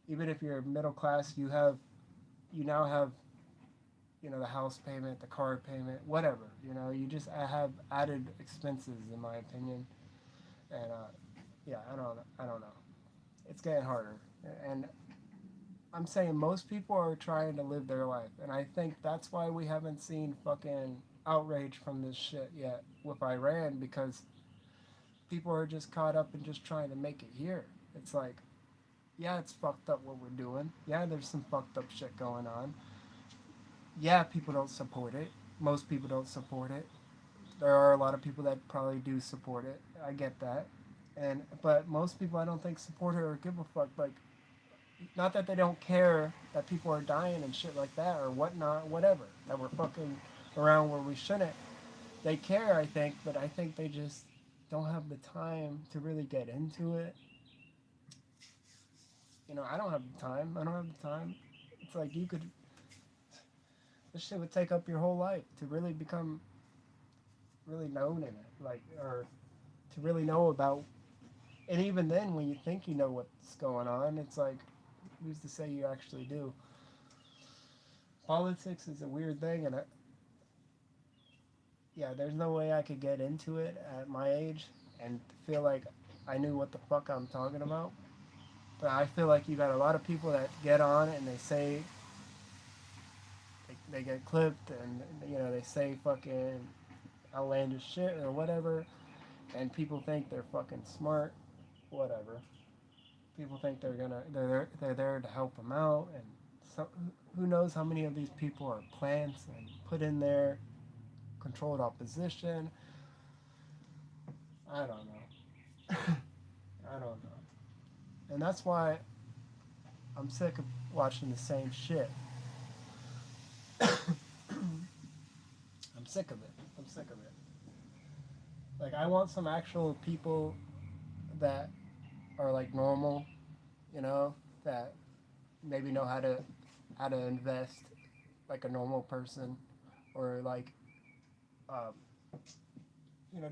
even if you're middle class, you now have, the house payment, the car payment, whatever. You just have added expenses, in my opinion. And yeah, I don't know. It's getting harder, and I'm saying most people are trying to live their life, and I think that's why we haven't seen fucking outrage from this shit yet with Iran, because people are just caught up in just trying to make it here. It's like, yeah, it's fucked up what we're doing. Yeah, there's some fucked up shit going on. Yeah, people don't support it. Most people don't support it. There are a lot of people that probably do support it. I get that. But most people, I don't think, support it or give a fuck. Like, not that they don't care that people are dying and shit like that or whatnot, whatever, that we're fucking around where we shouldn't. They care, I think, but I think they just don't have the time to really get into it. I don't have the time. I don't have the time. It's like this shit would take up your whole life to really become really known in it, like, or to really know about. And even then, when you think you know what's going on, it's like, who's to say you actually do? Politics is a weird thing, and yeah, there's no way I could get into it at my age and feel like I knew what the fuck I'm talking about. But I feel like you got a lot of people that get on and they say, they get clipped, and they say fucking outlandish shit or whatever, and people think they're fucking smart, whatever. People think they're there to help them out, and so, who knows how many of these people are plants and put in there, controlled opposition. I don't know. I don't know. And that's why I'm sick of watching the same shit. I'm sick of it. I'm sick of it. Like, I want some actual people that are like normal, that maybe know how to invest like a normal person, or like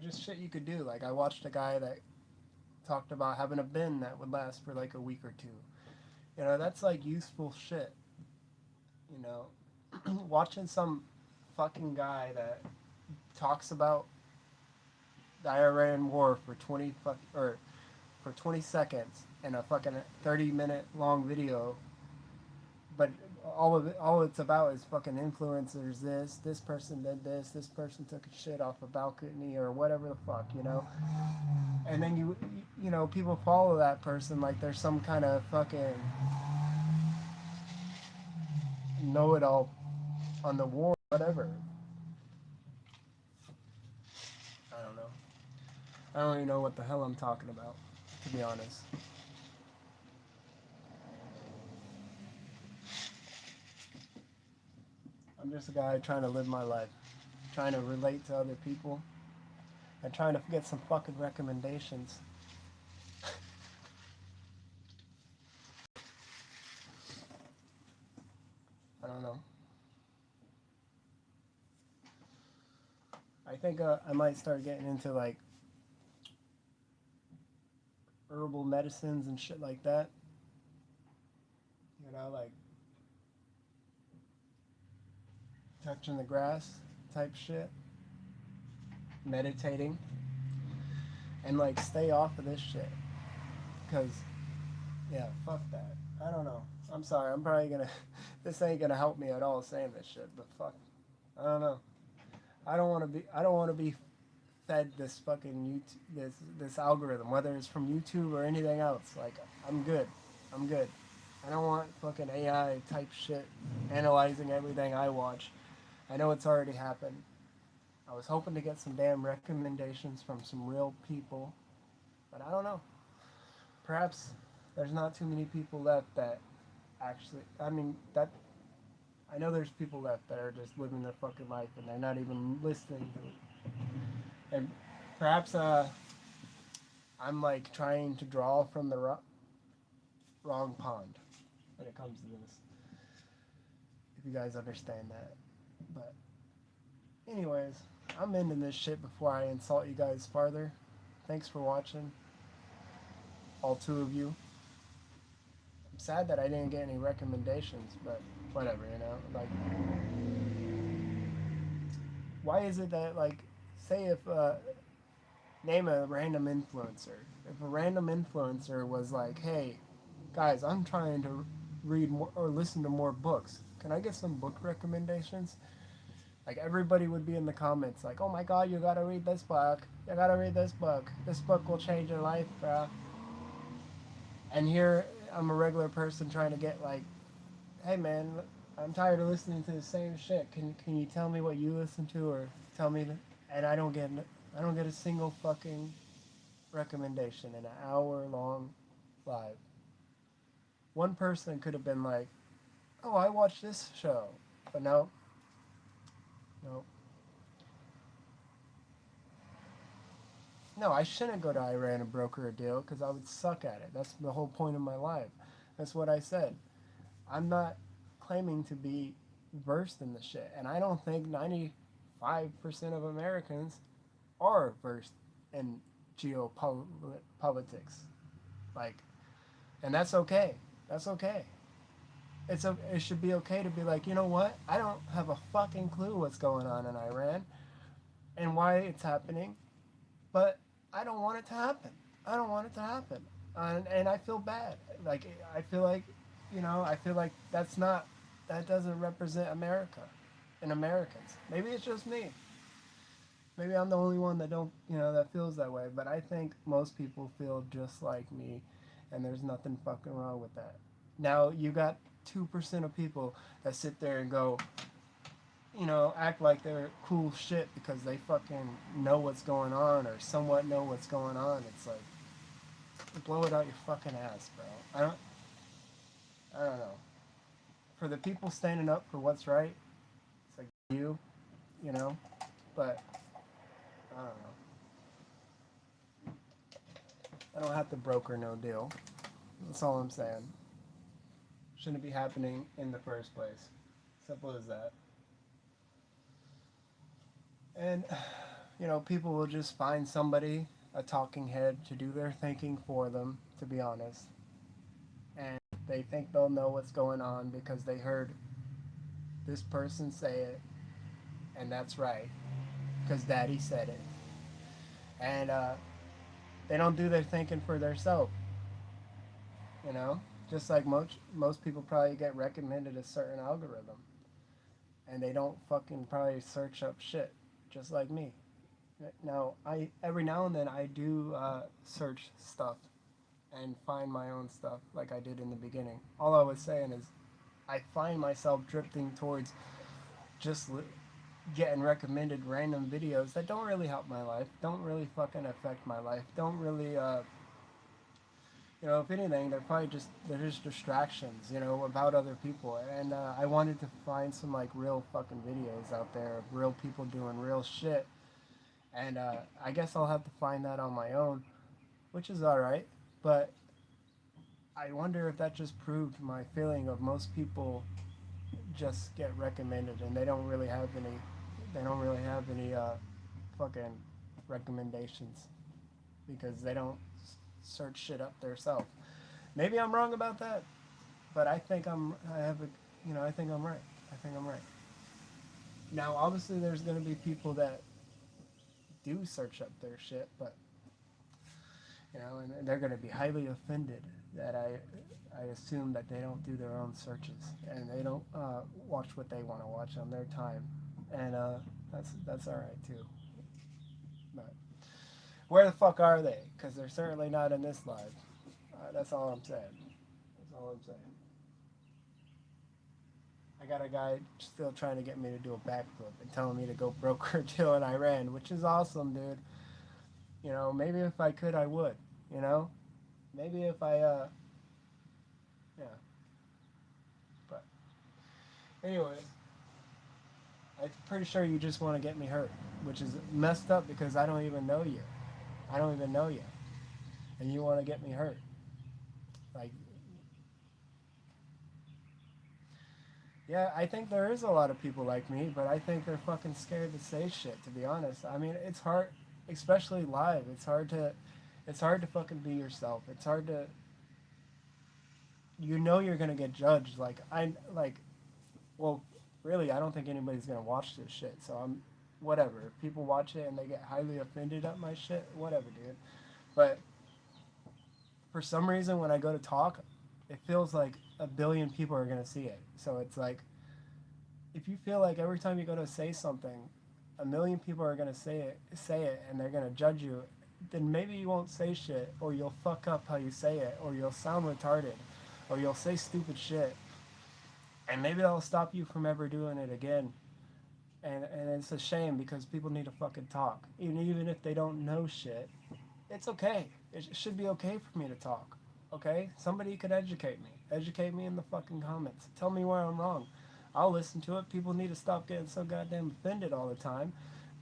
just shit you could do. Like I watched a guy that talked about having a bin that would last for like a week or two. That's like useful shit. You know, watching some fucking guy that talks about the Iran war for 20 seconds in a fucking 30-minute long video, but all it's about is fucking influencers. This person did this person took a shit off a balcony or whatever the fuck, and then people follow that person like there's some kind of fucking know-it-all on the war, whatever. I don't know. I don't even know what the hell I'm talking about, to be honest. I'm just a guy trying to live my life, trying to relate to other people, and trying to get some fucking recommendations. I don't know. I think I might start getting into like herbal medicines and shit like that. Like touching the grass type shit. Meditating. And like stay off of this shit. Because, yeah, fuck that. I don't know. I'm sorry. I'm probably gonna... This ain't gonna help me at all saying this shit, but fuck. I don't know. I don't want to be fed this fucking YouTube, this algorithm, whether it's from YouTube or anything else. Like, I'm good. I don't want fucking AI type shit analyzing everything I watch. I know it's already happened. I was hoping to get some damn recommendations from some real people, but I don't know. Perhaps there's not too many people left that actually, I know there's people left that are just living their fucking life and they're not even listening to it. And perhaps I'm like trying to draw from the wrong pond when it comes to this. If you guys understand that. But anyways, I'm ending this shit before I insult you guys farther. Thanks for watching. All two of you. I'm sad that I didn't get any recommendations, but whatever, like, why is it that, like, say if name a random influencer. If a random influencer was like, hey guys, I'm trying to read more or listen to more books, can I get some book recommendations? Like, everybody would be in the comments like, oh my god, you gotta read this book, this book will change your life, bro. And here I'm a regular person trying to get like, hey man, I'm tired of listening to the same shit. Can you tell me what you listen to, or tell me? And I don't get a single fucking recommendation in an hour-long live. One person could have been like, oh, I watched this show, but no. No, I shouldn't go to Iran and broker a deal because I would suck at it. That's the whole point of my life. That's what I said. I'm not claiming to be versed in the shit, and I don't think 95% of Americans are versed in geopolitics. Like, and that's okay. That's okay. It should be okay to be like, you know what? I don't have a fucking clue what's going on in Iran and why it's happening, but I don't want it to happen. I don't want it to happen. And I feel bad. Like, I feel like that doesn't represent America and Americans. Maybe it's just me. Maybe I'm the only one that feels that way, but I think most people feel just like me, and there's nothing fucking wrong with that. Now, you got 2% of people that sit there and go, act like they're cool shit because they fucking know what's going on or somewhat know what's going on. It's like, blow it out your fucking ass, bro. I don't know. For the people standing up for what's right, it's like but I don't know. I don't have to broker no deal. That's all I'm saying. Shouldn't be happening in the first place. Simple as that. And you know, people will just find somebody, a talking head, to do their thinking for them, to be honest. And they think they'll know what's going on because they heard this person say it, and that's right, because daddy said it. And they don't do their thinking for themselves, you know? Just like most people probably get recommended a certain algorithm, and they don't fucking probably search up shit, just like me. Now, I every now and then I do search stuff and find my own stuff, like I did in the beginning. All I was saying is, I find myself drifting towards just getting recommended random videos that don't really help my life, don't really fucking affect my life, don't really, you know, if anything, they're just distractions, you know, about other people. And I wanted to find some like real fucking videos out there of real people doing real shit. And I guess I'll have to find that on my own, which is all right. But I wonder if that just proved my feeling of most people just get recommended and they don't really have any fucking recommendations because they don't search shit up themselves. Maybe I'm wrong about that, but I think I think I'm right. I think I'm right. Now, obviously, there's gonna be people that do search up their shit, but you know, and they're gonna be highly offended that I assume that they don't do their own searches and they don't watch what they want to watch on their time, and that's all right too. But where the fuck are they? Because they're certainly not in this live. That's all I'm saying. That's all I'm saying. I got a guy still trying to get me to do a backflip and telling me to go broker a deal in Iran, which is awesome, dude. You know, maybe if I could, I would. You know, maybe if I, yeah. But, anyways, I'm pretty sure you just want to get me hurt, which is messed up because I don't even know you. I don't even know you, and you want to get me hurt. Like, yeah, I think there is a lot of people like me, but I think they're fucking scared to say shit, to be honest. I mean, it's hard, especially live. It's hard to fucking be yourself. It's hard to, you know, you're gonna get judged. Well, really, I don't think anybody's gonna watch this shit. So whatever. If people watch it and they get highly offended at my shit, whatever, dude. But for some reason, when I go to talk, it feels like a billion people are gonna see it. So it's like, if you feel like every time you go to say something, a million people are gonna say it, and they're gonna judge you, then maybe you won't say shit, or you'll fuck up how you say it, or you'll sound retarded, or you'll say stupid shit, and maybe that'll stop you from ever doing it again. And it's a shame because people need to fucking talk, even if they don't know shit. It's okay. It should be okay for me to talk. Okay? Somebody could educate me. Educate me in the fucking comments. Tell me where I'm wrong. I'll listen to it. People need to stop getting so goddamn offended all the time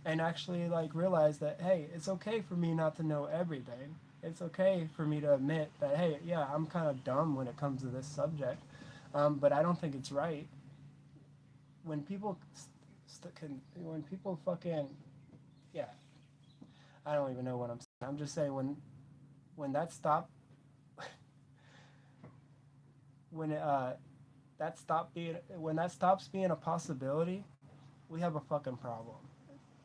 and actually like realize that, hey, it's okay for me not to know everything. It's okay for me to admit that, hey, yeah, I'm kind of dumb when it comes to this subject, but I don't think it's right. When people when people fucking, yeah, I don't even know what I'm saying. I'm just saying when that stop when that stops being a possibility, we have a fucking problem.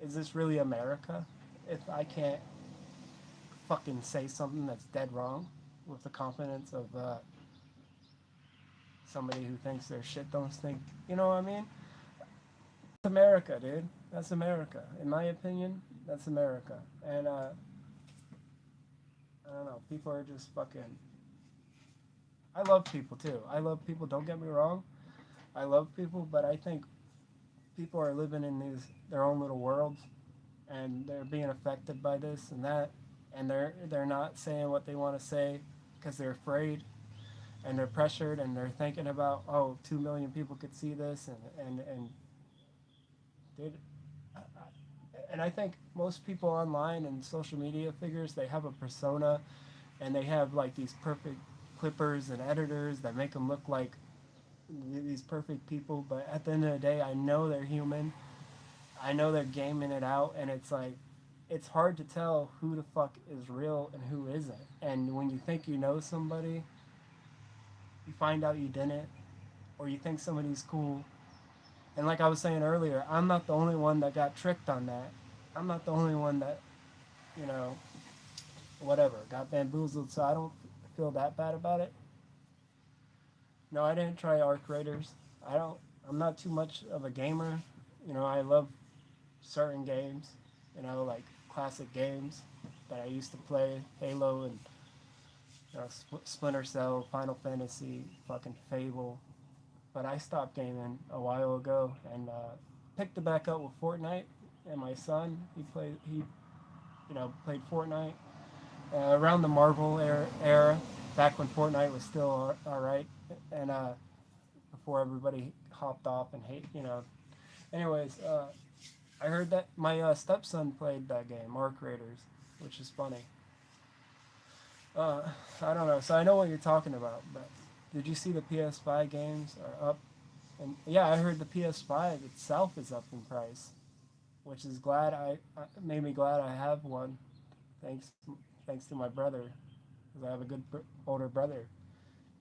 Is this really America? If I can't fucking say something that's dead wrong with the confidence of somebody who thinks their shit don't stink, you know what I mean? That's America, dude. That's America. In my opinion, that's America. And I don't know. People are just fucking. I love people too. I love people. Don't get me wrong. I love people, but I think people are living in their own little worlds, and they're being affected by this and that, and they're not saying what they want to say because they're afraid, and they're pressured, and they're thinking about, oh, 2 million people could see this, and dude, and I think most people online and social media figures, they have a persona, and they have like these perfect clippers and editors that make them look like these perfect people, but at the end of the day, I know they're human. I know they're gaming it out, and it's like, it's hard to tell who the fuck is real and who isn't. And when you think you know somebody, you find out you didn't, or you think somebody's cool. And like I was saying earlier, I'm not the only one that got tricked on that. I'm not the only one that, you know, whatever, got bamboozled, so I don't feel that bad about it. No, I didn't try Arc Raiders. I'm not too much of a gamer. You know, I love certain games, you know, like classic games that I used to play, Halo and you know, Splinter Cell, Final Fantasy, fucking Fable. But I stopped gaming a while ago and picked it back up with Fortnite. And my son, he played Fortnite around the Marvel era, back when Fortnite was still alright, and before everybody hopped off and Anyways, I heard that my stepson played that game, Arc Raiders, which is funny. I don't know, so I know what you're talking about, but did you see the PS5 games are up? And yeah, I heard the PS5 itself is up in price, which is made me glad I have one, thanks to my brother, because I have a good older brother.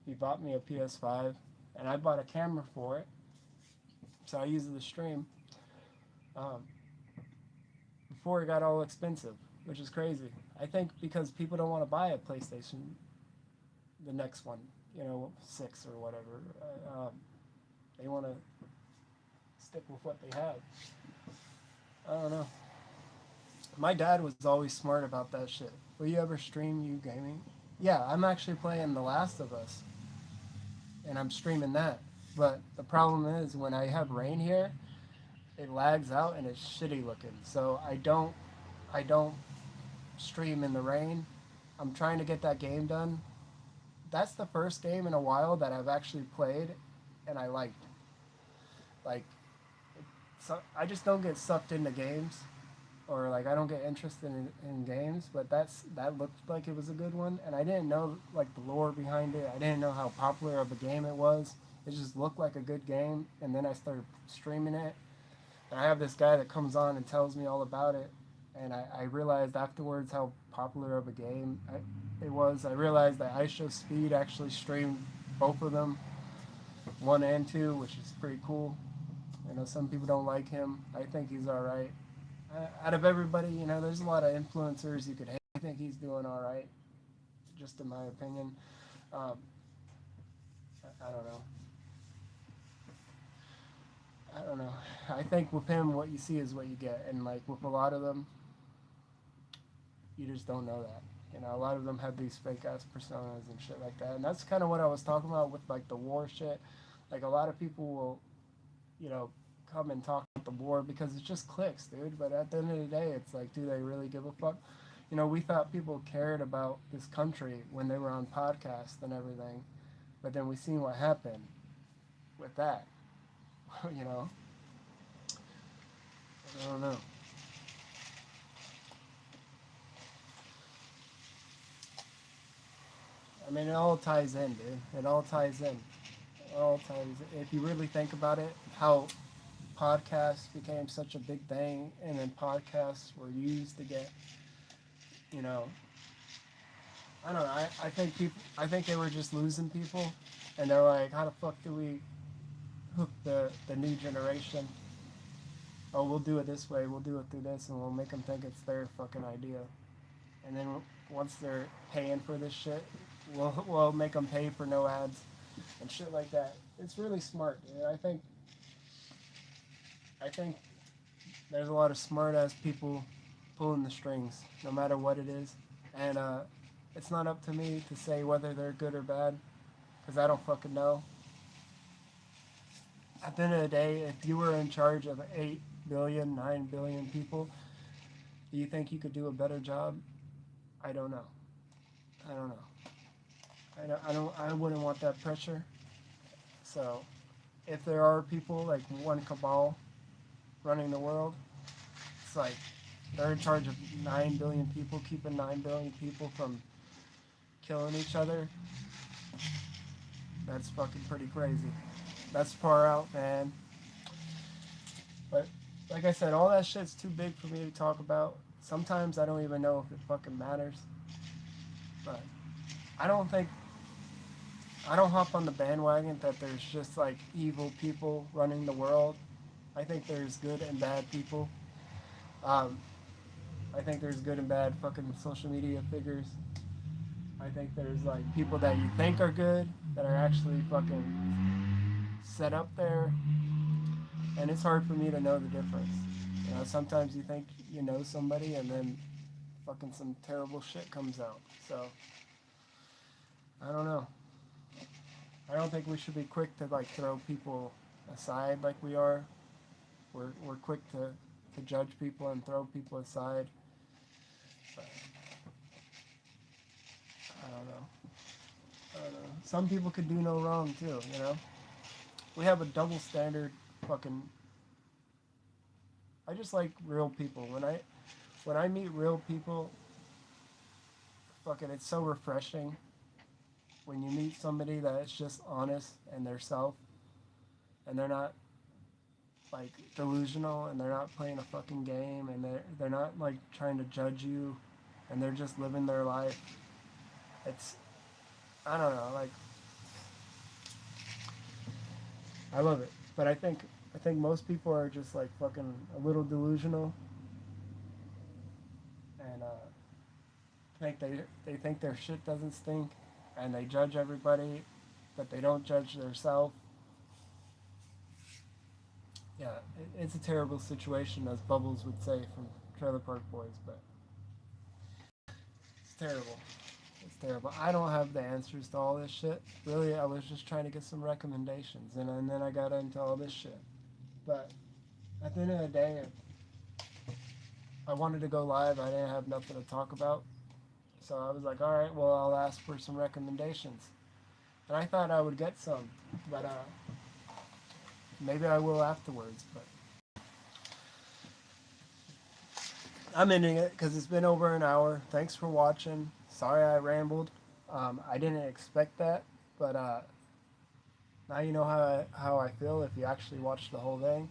He bought me a PS5, and I bought a camera for it, so I use it to stream. Before it got all expensive, which is crazy. I think because people don't want to buy a PlayStation, the next one, 6 or whatever. They want to stick with what they have. I don't know. My dad was always smart about that shit. Will you ever stream you gaming? Yeah, I'm actually playing The Last of Us, and I'm streaming that. But the problem is when I have rain here, it lags out and it's shitty looking. So I don't stream in the rain. I'm trying to get that game done. That's the first game in a while that I've actually played and I liked. Like, so I just don't get sucked into games, or like I don't get interested in games, but that looked like it was a good one, and I didn't know like the lore behind it. I didn't know how popular of a game it was. It just looked like a good game, and then I started streaming it, and I have this guy that comes on and tells me all about it, and I realized afterwards how popular of a game it was. I realized that IShowSpeed actually streamed both of them, 1 and 2, which is pretty cool. Some people don't like him. I think he's all right. Out of everybody, there's a lot of influencers you could hate. I think he's doing all right, just in my opinion. I don't know. I think with him, what you see is what you get, and like with a lot of them, you just don't know that. A lot of them have these fake ass personas and shit like that, and that's kind of what I was talking about with like the war shit. Like a lot of people will, come and talk about the war because it just clicks, dude. But at the end of the day, it's like, do they really give a fuck? We thought people cared about this country when they were on podcasts and everything, but then we seen what happened with that. I don't know. I mean, it all ties in, dude. It all ties in. It all ties in. If you really think about it, how podcasts became such a big thing, and then podcasts were used to get, I don't know. I think they were just losing people, and they're like, how the fuck do we hook the new generation? Oh, we'll do it this way. We'll do it through this, and we'll make them think it's their fucking idea. And then once they're paying for this shit, we'll make them pay for no ads and shit like that. It's really smart, dude. I think there's a lot of smart ass people pulling the strings, no matter what it is. And it's not up to me to say whether they're good or bad, because I don't fucking know. At the end of the day, if you were in charge of 8 billion, 9 billion people, do you think you could do a better job? I don't know. I wouldn't want that pressure. So, if there are people like one cabal running the world, it's like they're in charge of 9 billion people, keeping 9 billion people from killing each other. That's fucking pretty crazy. That's far out, man. But like I said, all that shit's too big for me to talk about. sometimes I don't even know if it fucking matters. But I don't hop on the bandwagon that there's just like evil people running the world. I think there's good and bad people. I think there's good and bad fucking social media figures. I think there's like people that you think are good that are actually fucking set up there. And it's hard for me to know the difference. You know, sometimes you think you know somebody and then fucking some terrible shit comes out. So, I don't know. I don't think we should be quick to like throw people aside like we are. We're quick to judge people and throw people aside. But I don't know. Some people could do no wrong too, you know? We have a double standard fucking... I just like real people. When I meet real people, fucking it's so refreshing. When you meet somebody that is just honest and their self, and they're not like delusional, and they're not playing a fucking game, and they're not like trying to judge you, and they're just living their life. It's, I don't know, like, I love it. But I think most people are just like fucking a little delusional, and they think their shit doesn't stink, and they judge everybody, but they don't judge themselves. Yeah, it's a terrible situation, as Bubbles would say from Trailer Park Boys, but it's terrible. It's terrible. I don't have the answers to all this shit. Really, I was just trying to get some recommendations, and then I got into all this shit. But at the end of the day, I wanted to go live. I didn't have nothing to talk about. So I was like, all right, well, I'll ask for some recommendations. And I thought I would get some, but maybe I will afterwards. But I'm ending it because it's been over an hour. Thanks for watching. Sorry I rambled. I didn't expect that, but now you know how I feel if you actually watch the whole thing.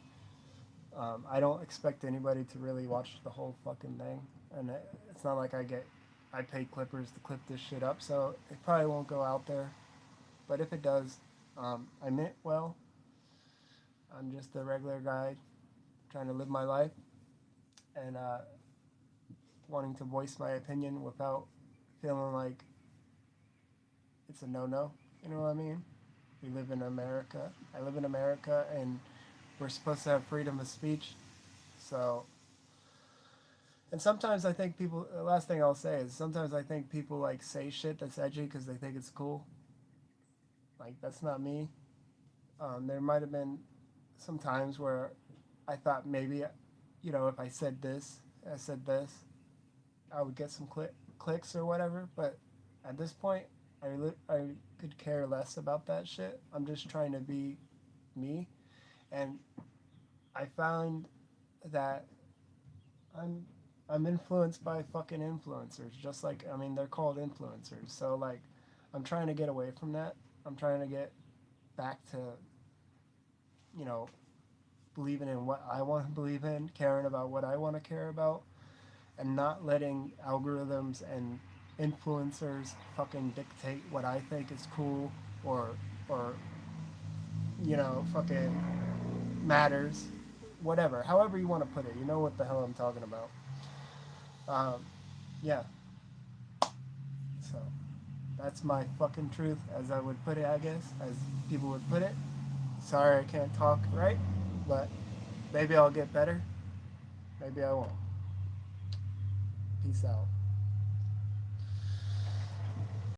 I don't expect anybody to really watch the whole fucking thing, and it's not like I pay clippers to clip this shit up, so it probably won't go out there. But if it does, I meant well. I'm just a regular guy trying to live my life and wanting to voice my opinion without feeling like it's a no-no. You know what I mean? We live in America. I live in America, and we're supposed to have freedom of speech. So, and sometimes I think people, the last thing I'll say is sometimes I think people like say shit that's edgy because they think it's cool. Like, that's not me. There might have been some times where I thought maybe, you know, if I said this, I would get some clicks or whatever. But at this point, I could care less about that shit. I'm just trying to be me. And I found that I'm influenced by fucking influencers. Just like, I mean, they're called influencers. So, like, I'm trying to get away from that. I'm trying to get back to, you know, believing in what I want to believe in, caring about what I want to care about, and not letting algorithms and influencers fucking dictate what I think is cool or you know, fucking matters, whatever, however you want to put it. You know what the hell I'm talking about. Yeah. So that's my fucking truth, as I would put it, I guess, as people would put it. Sorry I can't talk right, but maybe I'll get better. Maybe I won't. Peace out.